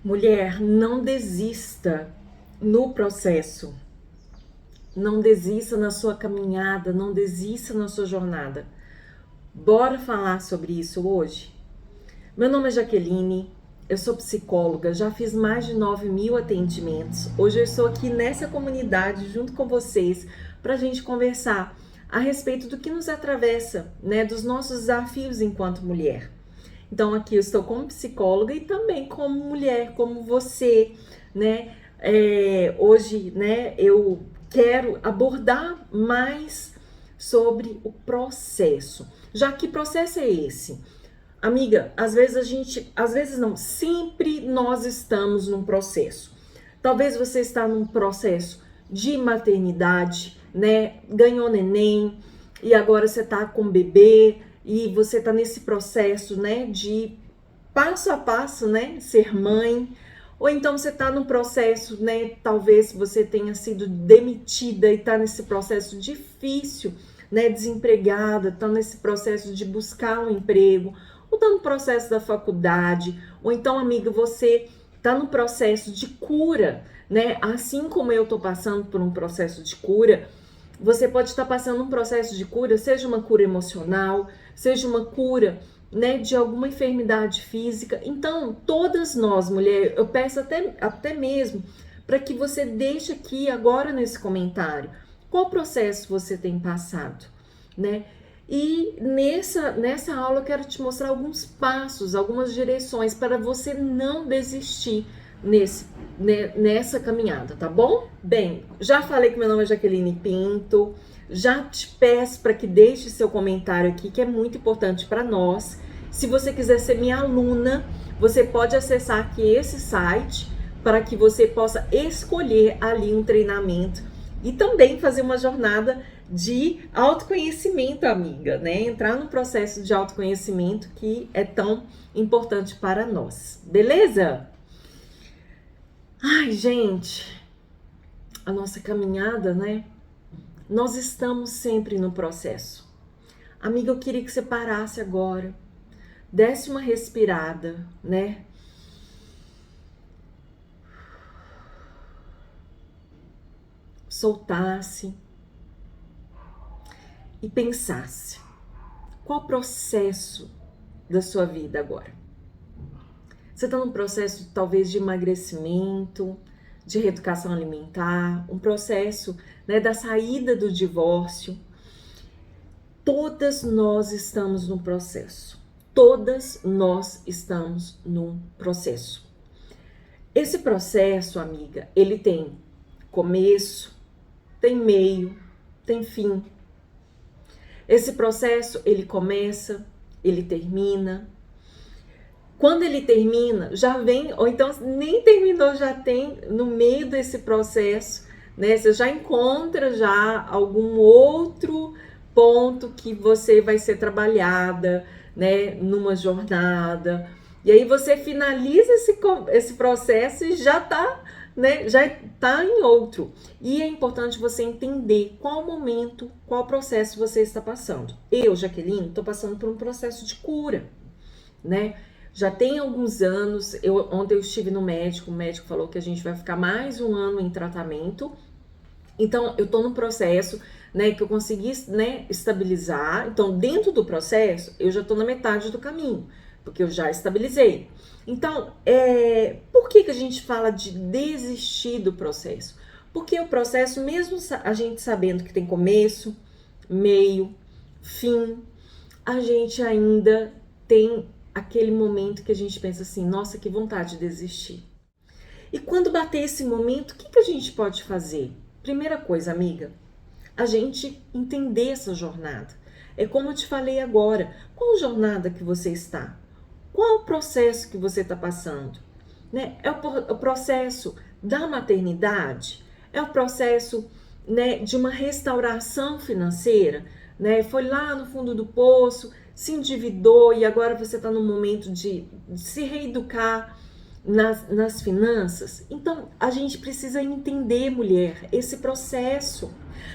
Mulher, não desista no processo, não desista na sua caminhada, não desista na sua jornada. Bora falar sobre isso hoje? Meu nome é Jaqueline, eu sou psicóloga, já fiz mais de 9.000 atendimentos. Hoje eu estou aqui nessa comunidade junto com vocês para a gente conversar a respeito do que nos atravessa, né, dos nossos desafios enquanto mulher. Então aqui eu estou como psicóloga e também como mulher, como você, né? Hoje, né, eu quero abordar mais sobre o processo. Já que processo é esse? Amiga, às vezes não, sempre nós estamos num processo. Talvez você está num processo de maternidade, né? Ganhou neném e agora você tá com bebê e você tá nesse processo, né, de passo a passo, né, ser mãe. Ou então você tá num processo, né, talvez você tenha sido demitida e tá nesse processo difícil, né, desempregada, tá nesse processo de buscar um emprego, ou tá no processo da faculdade, ou então, amiga, você tá no processo de cura, né? Assim como eu tô passando por um processo de cura, você pode estar passando um processo de cura, seja uma cura emocional, seja uma cura, né, de alguma enfermidade física. Então, todas nós, mulher, eu peço até mesmo para que você deixe aqui agora nesse comentário qual processo você tem passado, né? E nessa aula eu quero te mostrar alguns passos, algumas direções para você não desistir nessa caminhada, tá bom? Bem, já falei que meu nome é Jaqueline Pinto, já te peço para que deixe seu comentário aqui, que é muito importante para nós. Se você quiser ser minha aluna, você pode acessar aqui esse site para que você possa escolher ali um treinamento e também fazer uma jornada de autoconhecimento, amiga, né? Entrar no processo de autoconhecimento que é tão importante para nós, beleza? Ai, gente, a nossa caminhada, né? Nós estamos sempre no processo. Amiga, eu queria que você parasse agora, desse uma respirada, né? Soltasse e pensasse. Qual o processo da sua vida agora? Você está num processo talvez de emagrecimento, de reeducação alimentar, um processo, né, da saída do divórcio. Todas nós estamos num processo. Todas nós estamos num processo. Esse processo, amiga, ele tem começo, tem meio, tem fim. Esse processo, ele começa, ele termina. Quando ele termina, já vem, ou então nem terminou, já tem no meio desse processo, né? Você já encontra já algum outro ponto que você vai ser trabalhada, né? Numa jornada. E aí você finaliza esse processo e já tá, né? Já tá em outro. E é importante você entender qual momento, qual processo você está passando. Eu, Jaqueline, estou passando por um processo de cura, né? Já tem alguns anos, ontem eu estive no médico, o médico falou que a gente vai ficar mais um ano em tratamento. Então, eu tô no processo, né, que eu consegui, né, estabilizar. Então, dentro do processo, eu já tô na metade do caminho, porque eu já estabilizei. Então, por que a gente fala de desistir do processo? Porque o processo, mesmo a gente sabendo que tem começo, meio, fim, a gente ainda tem aquele momento que a gente pensa assim, nossa, que vontade de desistir. E quando bater esse momento, o que a gente pode fazer? Primeira coisa, amiga, a gente entender essa jornada. É como eu te falei agora, qual jornada que você está? Qual o processo que você está passando? Né? É o processo da maternidade? É o processo, né, de uma restauração financeira? Né? Foi lá no fundo do poço, se endividou e agora você está no momento de se reeducar, nas finanças. Então, a gente precisa entender, mulher, esse processo.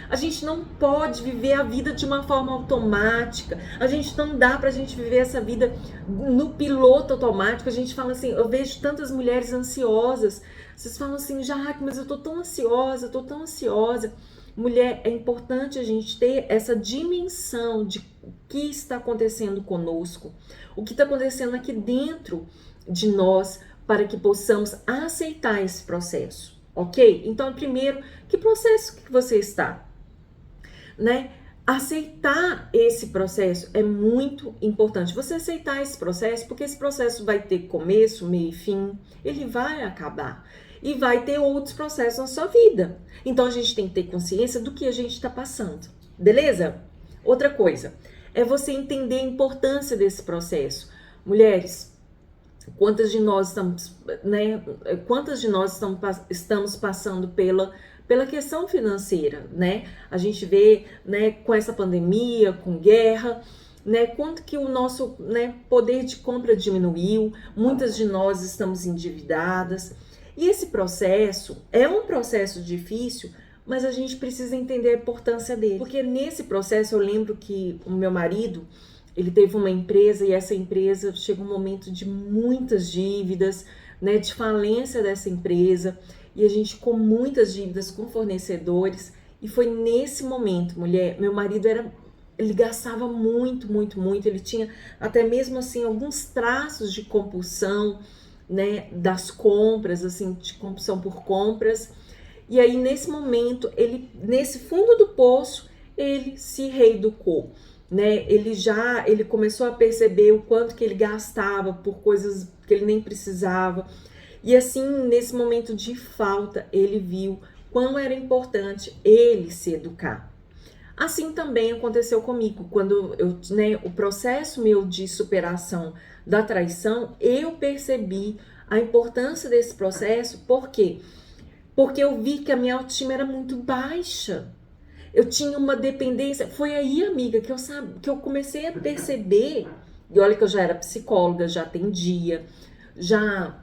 A gente não pode viver a vida de uma forma automática. A gente não dá pra gente viver essa vida no piloto automático. A gente fala assim, eu vejo tantas mulheres ansiosas. Vocês falam assim, Jaque, mas eu tô tão ansiosa, tô tão ansiosa. Mulher, é importante a gente ter essa dimensão de o que está acontecendo conosco, o que está acontecendo aqui dentro de nós, para que possamos aceitar esse processo, ok? Então, primeiro, que processo que você está? Né? Aceitar esse processo é muito importante. Você aceitar esse processo, porque esse processo vai ter começo, meio e fim, ele vai acabar. E vai ter outros processos na sua vida. Então, a gente tem que ter consciência do que a gente está passando, beleza? Outra coisa, é você entender a importância desse processo. Mulheres, quantas de nós estamos, né? Quantas de nós estamos passando pela questão financeira, né? A gente vê, né, com essa pandemia, com guerra, né, quanto que o nosso, né, poder de compra diminuiu, muitas de nós estamos endividadas. E esse processo é um processo difícil, mas a gente precisa entender a importância dele. Porque nesse processo eu lembro que o meu marido, ele teve uma empresa e essa empresa chegou um momento de muitas dívidas, né, de falência dessa empresa, e a gente com muitas dívidas com fornecedores, e foi nesse momento, mulher, meu marido ele gastava muito, muito, muito, ele tinha até mesmo assim alguns traços de compulsão, né, das compras, assim, de compulsão por compras. E aí nesse momento, ele nesse fundo do poço, ele se reeducou, né? Ele começou a perceber o quanto que ele gastava por coisas que ele nem precisava. E assim, nesse momento de falta, ele viu quão era importante ele se educar. Assim também aconteceu comigo, quando né, o processo meu de superação da traição, eu percebi a importância desse processo. Por quê? Porque eu vi que a minha autoestima era muito baixa. Eu tinha uma dependência. Foi aí, amiga, que eu comecei a perceber. E olha que eu já era psicóloga, já atendia, já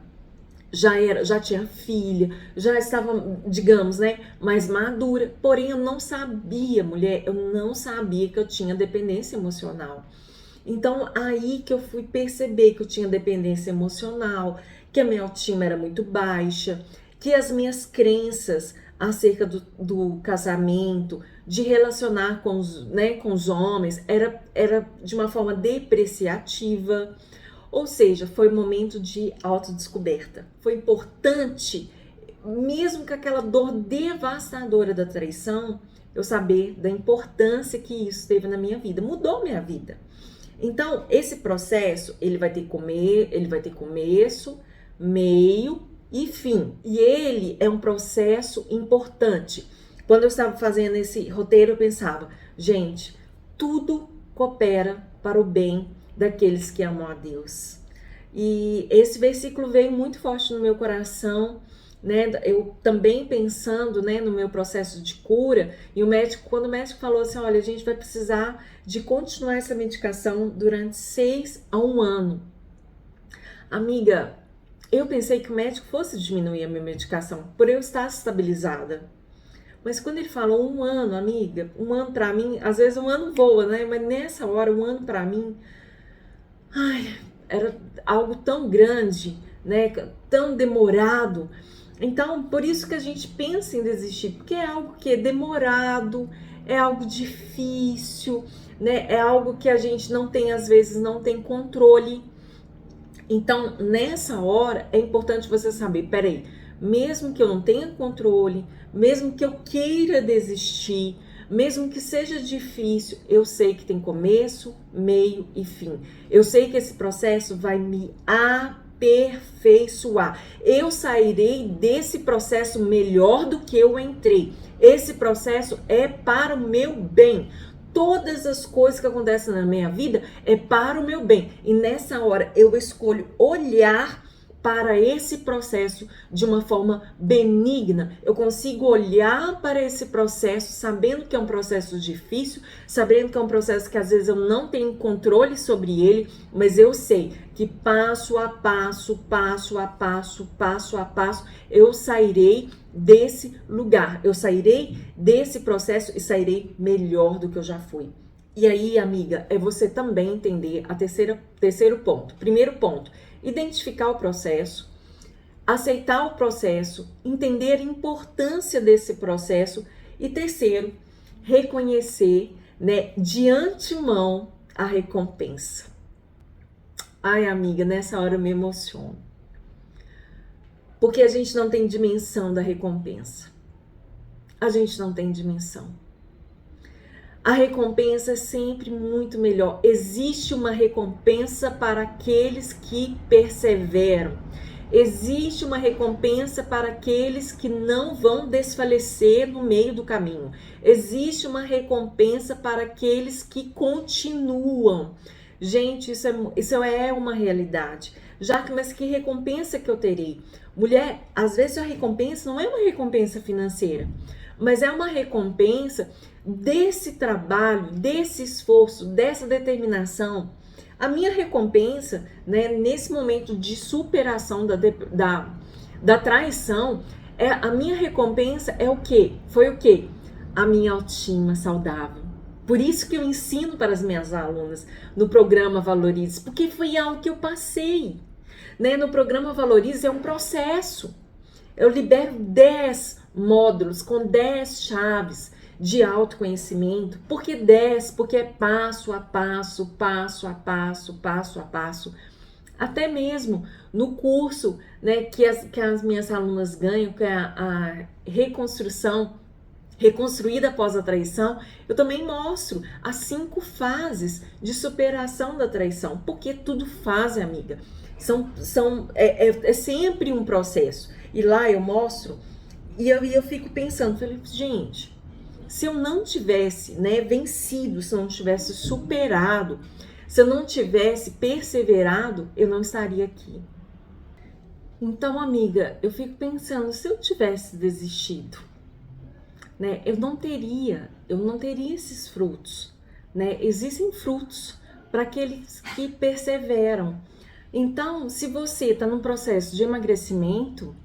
tinha filha, já estava, digamos, né, mais madura. Porém, eu não sabia, mulher, eu não sabia que eu tinha dependência emocional. Então, aí que eu fui perceber que eu tinha dependência emocional, que a minha autoestima era muito baixa, que as minhas crenças acerca do casamento, de relacionar com os homens, era de uma forma depreciativa. Ou seja, foi um momento de autodescoberta. Foi importante, mesmo com aquela dor devastadora da traição, eu saber da importância que isso teve na minha vida. Mudou minha vida. Então, esse processo, ele vai ter começo, meio e fim. E ele é um processo importante. Quando eu estava fazendo esse roteiro, eu pensava, gente, tudo coopera para o bem daqueles que amam a Deus. E esse versículo veio muito forte no meu coração, né? Eu também pensando, né, no meu processo de cura, e quando o médico falou assim, olha, a gente vai precisar de continuar essa medicação durante 6 a 1 ano. Amiga, eu pensei que o médico fosse diminuir a minha medicação, por eu estar estabilizada. Mas quando ele falou 1 ano, amiga, 1 ano pra mim, às vezes 1 ano voa, né? Mas nessa hora, 1 ano pra mim, era algo tão grande, né? Tão demorado. Então, por isso que a gente pensa em desistir, porque é algo que é demorado, é algo difícil, né? É algo que a gente não tem, às vezes, não tem controle. Então, nessa hora, é importante você saber, peraí, mesmo que eu não tenha controle, mesmo que eu queira desistir, mesmo que seja difícil, eu sei que tem começo, meio e fim. Eu sei que esse processo vai me aperfeiçoar. Eu sairei desse processo melhor do que eu entrei. Esse processo é para o meu bem. Todas as coisas que acontecem na minha vida é para o meu bem. E nessa hora eu escolho olhar para esse processo de uma forma benigna. Eu consigo olhar para esse processo sabendo que é um processo difícil, sabendo que é um processo que às vezes eu não tenho controle sobre ele, mas eu sei que passo a passo, passo a passo, passo a passo, eu sairei desse lugar, eu sairei desse processo e sairei melhor do que eu já fui. E aí, amiga, é você também entender terceiro ponto. Primeiro ponto, identificar o processo, aceitar o processo, entender a importância desse processo e terceiro, reconhecer, né, de antemão a recompensa. Ai, amiga, nessa hora eu me emociono. Porque a gente não tem dimensão da recompensa. A gente não tem dimensão. A recompensa é sempre muito melhor. Existe uma recompensa para aqueles que perseveram. Existe uma recompensa para aqueles que não vão desfalecer no meio do caminho. Existe uma recompensa para aqueles que continuam. Gente, isso é uma realidade. Mas que recompensa que eu terei? Mulher, às vezes a recompensa não é uma recompensa financeira, mas é uma recompensa desse trabalho, desse esforço, dessa determinação. A minha recompensa, né, nesse momento de superação da traição, a minha recompensa é o quê? Foi o quê? A minha autoestima saudável. Por isso que eu ensino para as minhas alunas no programa Valorize, porque foi algo que eu passei. Né? No programa Valorize é um processo. Eu libero 10 módulos com 10 chaves de autoconhecimento. Por que 10? Porque é passo a passo, passo a passo, passo a passo. Até mesmo no curso, né, que as minhas alunas ganham, que é a reconstruída após a traição, eu também mostro as 5 fases de superação da traição. Porque tudo fase, amiga. É sempre um processo. E lá eu mostro, e eu fico pensando, falei, gente, se eu não tivesse, né, vencido, se eu não tivesse superado, se eu não tivesse perseverado, eu não estaria aqui. Então, amiga, eu fico pensando, se eu tivesse desistido, né, eu não teria esses frutos, né? Existem frutos para aqueles que perseveram. Então, se você está num processo de emagrecimento,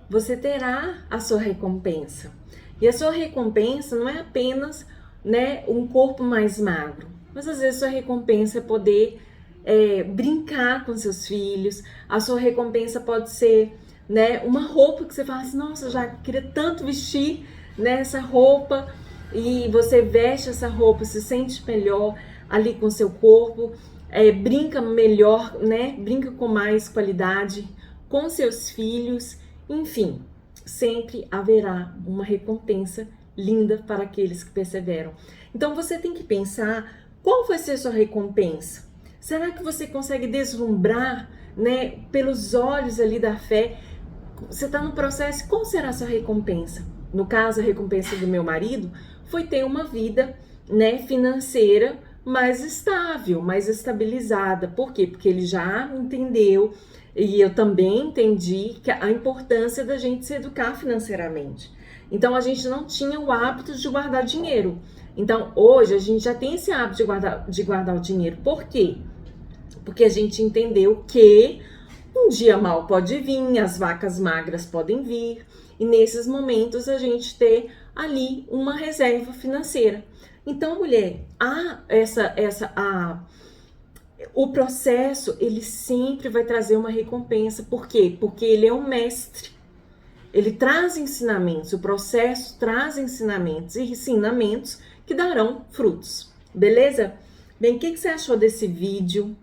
você terá a sua recompensa. E a sua recompensa não é apenas, né, um corpo mais magro, mas às vezes a sua recompensa é poder brincar com seus filhos. A sua recompensa pode ser, né, uma roupa que você fala assim, nossa, já queria tanto vestir, né, essa roupa, e você veste essa roupa, se sente melhor ali com seu corpo, brinca melhor, né, brinca com mais qualidade com seus filhos, enfim, sempre haverá uma recompensa linda para aqueles que perseveram. Então você tem que pensar qual vai ser a sua recompensa. Será que você consegue deslumbrar, né, pelos olhos ali da fé? Você está no processo, qual será a sua recompensa? No caso, a recompensa do meu marido foi ter uma vida, né, financeira mais estável, mais estabilizada. Por quê? Porque ele já entendeu, e eu também entendi, que a importância da gente se educar financeiramente. Então, a gente não tinha o hábito de guardar dinheiro. Então, hoje, a gente já tem esse hábito de guardar o dinheiro. Por quê? Porque a gente entendeu que um dia mal pode vir, as vacas magras podem vir, e nesses momentos a gente ter ali uma reserva financeira. Então, mulher, o processo, ele sempre vai trazer uma recompensa. Por quê? Porque ele é um mestre. Ele traz ensinamentos, o processo traz ensinamentos, e ensinamentos que darão frutos. Beleza? Bem, o que você achou desse vídeo,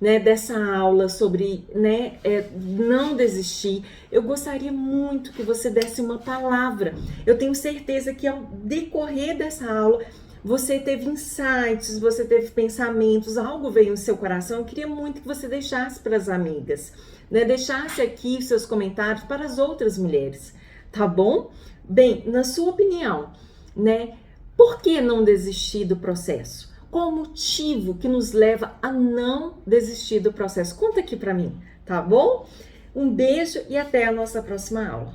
né, dessa aula sobre, né, não desistir? Eu gostaria muito que você desse uma palavra. Eu tenho certeza que ao decorrer dessa aula, você teve insights, você teve pensamentos, algo veio no seu coração. Eu queria muito que você deixasse para as amigas, né? Deixasse aqui seus comentários para as outras mulheres, tá bom? Bem, na sua opinião, né? Por que não desistir do processo? Qual o motivo que nos leva a não desistir do processo? Conta aqui para mim, tá bom? Um beijo e até a nossa próxima aula.